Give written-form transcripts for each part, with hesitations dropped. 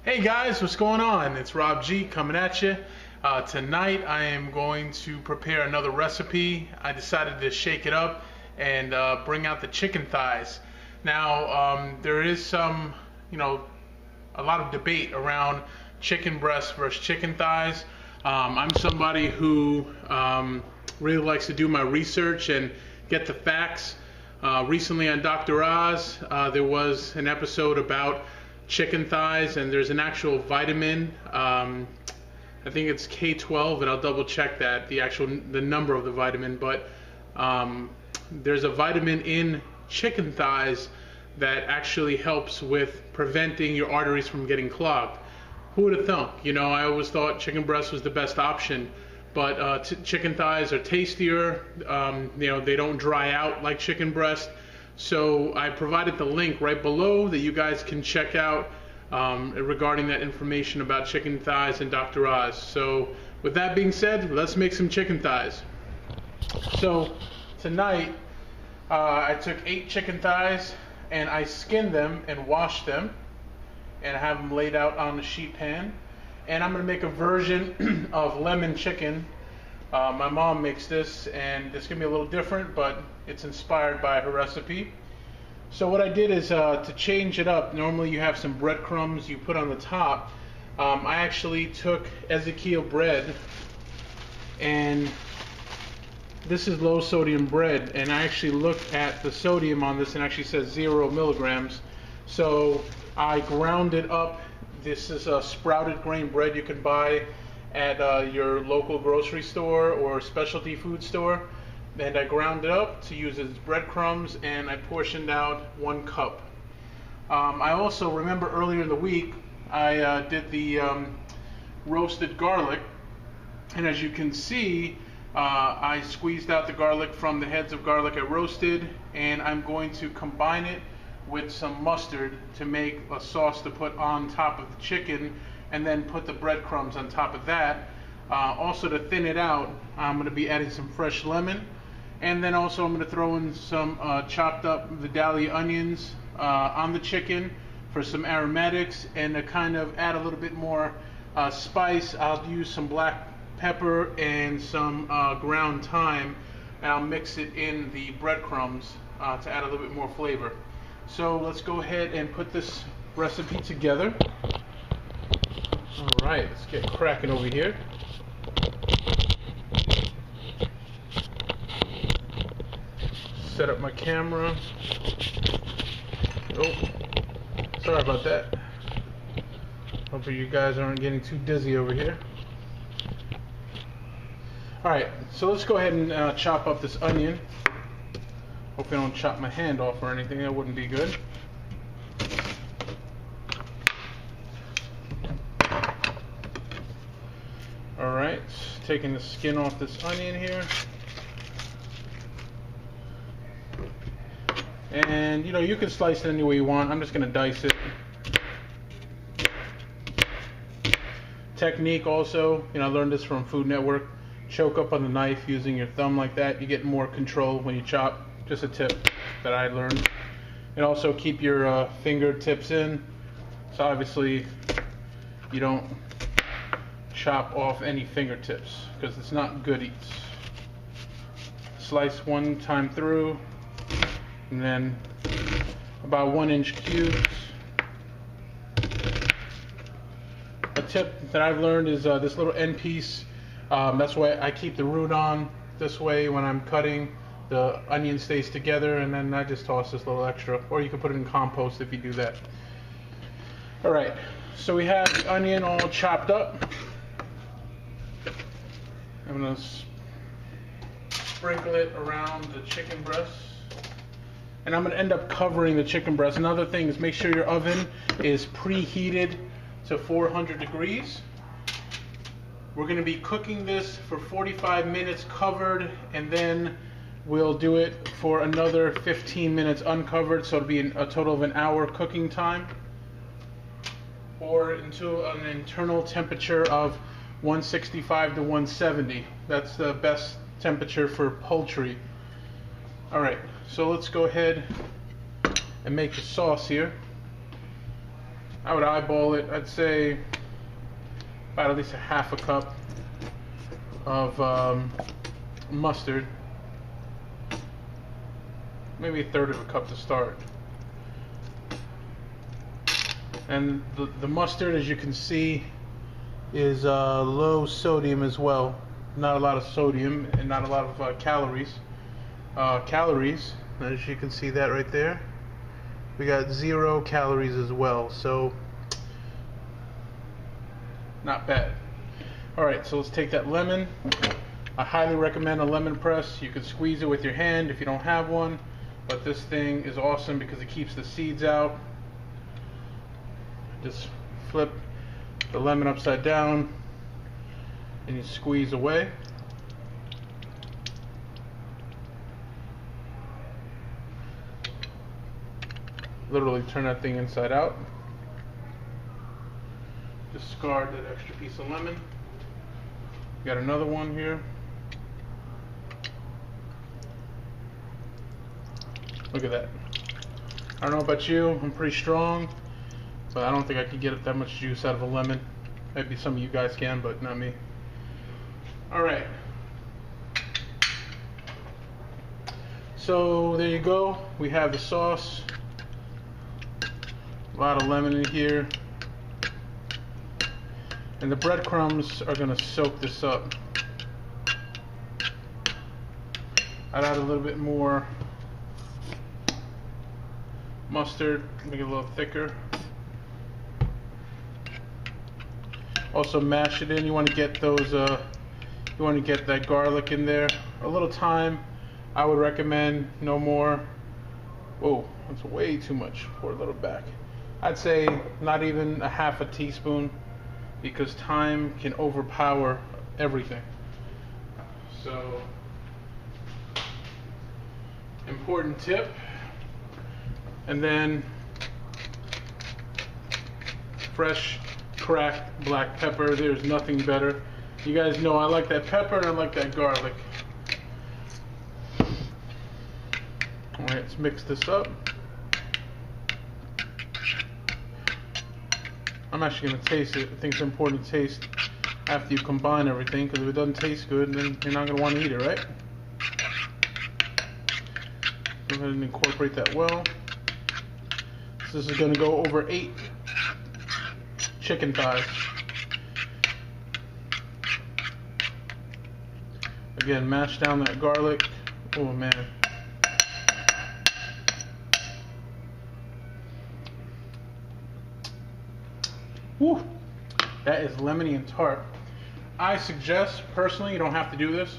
Hey guys, what's going on? It's Rob G coming at you. Tonight I am going to prepare another recipe. I decided to shake it up and bring out the chicken thighs. Now there is some, a lot of debate around chicken breast versus chicken thighs. I'm somebody who really likes to do my research and get the facts. Recently on Dr. Oz, there was an episode about chicken thighs, and there's an actual vitamin. I think it's K12, and I'll double check that the number of the vitamin. But there's a vitamin in chicken thighs that actually helps with preventing your arteries from getting clogged. Who would have thunk? I always thought chicken breast was the best option, but chicken thighs are tastier. They don't dry out like chicken breast. So I provided the link right below that you guys can check out regarding that information about chicken thighs and Dr. Oz. So with that being said, let's make some chicken thighs. So tonight I took 8 chicken thighs and I skinned them and washed them and I have them laid out on the sheet pan. And I'm going to make a version of lemon chicken. My mom makes this, and it's going to be a little different, but it's inspired by her recipe. So what I did is to change it up. Normally you have some breadcrumbs you put on the top. I actually took Ezekiel bread, and this is low sodium bread, and I actually looked at the sodium on this and actually says 0 milligrams. So I ground it up. This is a sprouted grain bread you can buy at your local grocery store or specialty food store, and I ground it up to use as breadcrumbs, and I portioned out 1 cup. I also remember earlier in the week I did the roasted garlic, and as you can see I squeezed out the garlic from the heads of garlic I roasted, and I'm going to combine it with some mustard to make a sauce to put on top of the chicken, and then put the breadcrumbs on top of that. Also, to thin it out, I'm going to be adding some fresh lemon, and then also I'm going to throw in some chopped up Vidalia onions on the chicken for some aromatics, and to kind of add a little bit more spice, I'll use some black pepper and some ground thyme, and I'll mix it in the breadcrumbs to add a little bit more flavor. So let's go ahead and put this recipe together. Alright, let's get cracking over here. Set up my camera. Oh, sorry about that. Hopefully you guys aren't getting too dizzy over here. Alright, so let's go ahead and chop up this onion. Hopefully I don't chop my hand off or anything, that wouldn't be good. Alright, taking the skin off this onion here. And you can slice it any way you want. I'm just going to dice it. Technique also, I learned this from Food Network. Choke up on the knife using your thumb like that. You get more control when you chop. Just a tip that I learned. And also keep your fingertips in. So obviously you don't chop off any fingertips because it's not good eats. Slice 1 time through, and then about 1-inch cubes. A tip that I've learned is this little end piece. That's why I keep the root on. This way when I'm cutting, the onion stays together, and then I just toss this little extra. Or you can put it in compost if you do that. Alright, so we have the onion all chopped up. I'm going to sprinkle it around the chicken breast. And I'm going to end up covering the chicken breast. Another thing is make sure your oven is preheated to 400 degrees. We're going to be cooking this for 45 minutes covered, and then we'll do it for another 15 minutes uncovered, so it'll be a total of an hour cooking time. Or into an internal temperature of 165 to 170. That's the best temperature for poultry. Alright, so let's go ahead and make the sauce here. I would eyeball it. I'd say about at least a half a cup of mustard. Maybe a third of a cup to start. And the mustard, as you can see, is low sodium as well. Not a lot of sodium and not a lot of calories. As you can see that right there, we got 0 calories as well, so not bad. Alright, so let's take that lemon. I highly recommend a lemon press. You can squeeze it with your hand if you don't have one, but this thing is awesome because it keeps the seeds out. Just flip the lemon upside down and you squeeze away. Literally turn that thing inside out. Discard that extra piece of lemon. Got another one here. Look at that. I don't know about you, I'm pretty strong, but I don't think I could get that much juice out of a lemon. Maybe some of you guys can, but not me. Alright. So there you go. We have the sauce. A lot of lemon in here. And the breadcrumbs are going to soak this up. I'd add a little bit more mustard, make it a little thicker. Also mash it in. You want to get those you want to get that garlic in there. A little thyme, I would recommend, no more. Whoa, that's way too much. Pour a little back. I'd say not even a half a teaspoon, because thyme can overpower everything. So, important tip. And then fresh cracked black pepper. There's nothing better. You guys know I like that pepper and I like that garlic. Alright, let's mix this up. I'm actually going to taste it. I think it's important to taste after you combine everything, because if it doesn't taste good, then you're not going to want to eat it, right? Go ahead and incorporate that well. So this is going to go over 8 chicken thighs. Again, mash down that garlic. Oh man. Woo! That is lemony and tart. I suggest, personally, you don't have to do this.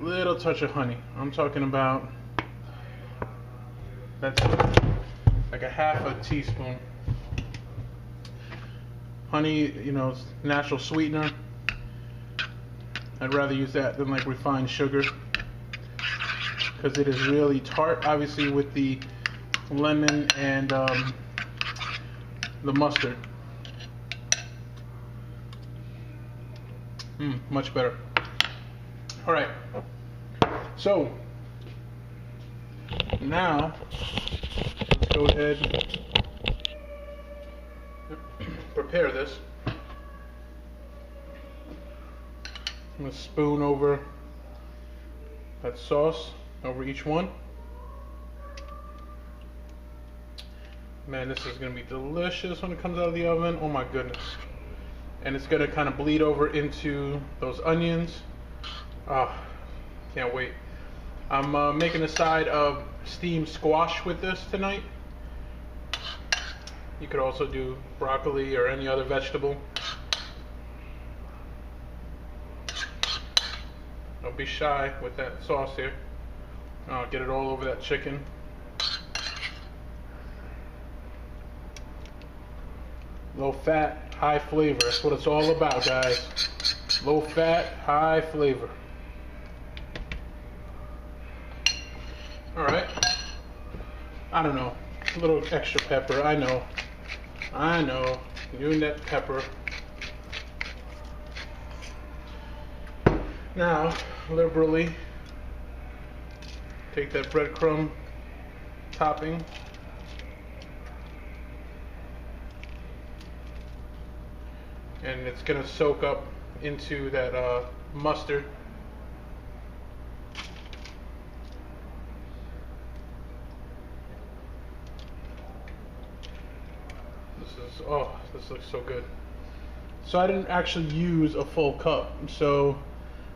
Little touch of honey. I'm talking about, that's like a half a teaspoon. Honey, you know, it's natural sweetener. I'd rather use that than like refined sugar, because it is really tart, obviously, with the lemon and the mustard. Much better. Alright, so now let's go ahead and prepare this. I'm going to spoon over that sauce over each one. Man, this is going to be delicious when it comes out of the oven. Oh my goodness. And it's going to kind of bleed over into those onions. Oh, can't wait. I'm making a side of steamed squash with this tonight. You could also do broccoli or any other vegetable. Don't be shy with that sauce here. I'll get it all over that chicken. Low fat, high flavor. That's what it's all about, guys. Low fat, high flavor. Alright. I don't know. A little extra pepper. I know. You and that pepper. Now, liberally take that breadcrumb topping. and it's gonna soak up into that mustard. This looks so good. So I didn't actually use a full cup, so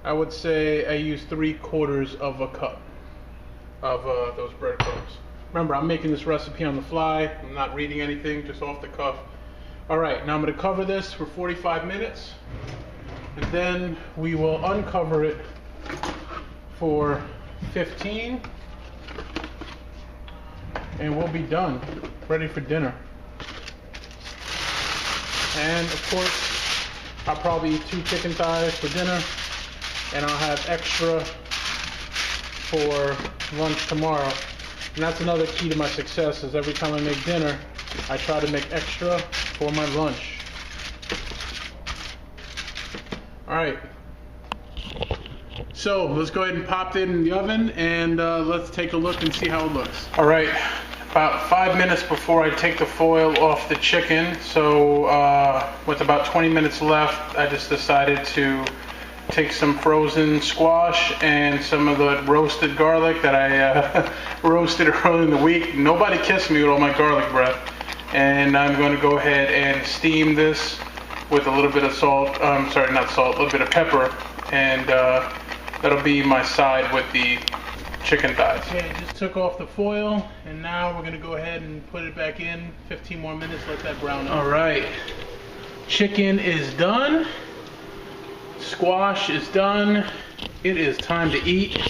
I would say I used 3/4 of a cup of those breadcrumbs. Remember, I'm making this recipe on the fly. I'm not reading anything, just off the cuff. All right, now I'm going to cover this for 45 minutes, and then we will uncover it for 15, and we'll be done, ready for dinner. And of course, I'll probably eat 2 chicken thighs for dinner, and I'll have extra for lunch tomorrow. And that's another key to my success, is every time I make dinner, I try to make extra for my lunch. All right. So let's go ahead and pop it in the oven, and let's take a look and see how it looks. All right. About 5 minutes before I take the foil off the chicken, so with about 20 minutes left, I just decided to take some frozen squash and some of the roasted garlic that I roasted earlier in the week. Nobody kissed me with all my garlic breath. And I'm going to go ahead and steam this with a little bit of salt, sorry, not salt, a little bit of pepper, and that'll be my side with the chicken thighs. Okay, I just took off the foil, and now we're going to go ahead and put it back in. 15 more minutes, let that brown up. All right, chicken is done. Squash is done. It is time to eat.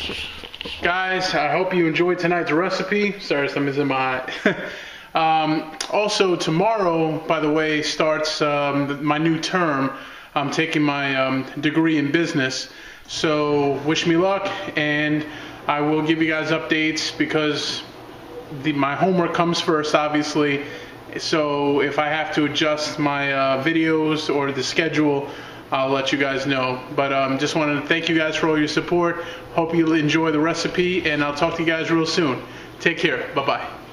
Guys, I hope you enjoyed tonight's recipe. Sorry, something's in my eye. Also, tomorrow, by the way, starts my new term. I'm taking my degree in business. So wish me luck, and I will give you guys updates, because my homework comes first, obviously. So if I have to adjust my videos or the schedule, I'll let you guys know. But just wanted to thank you guys for all your support. Hope you enjoy the recipe, and I'll talk to you guys real soon. Take care. Bye-bye.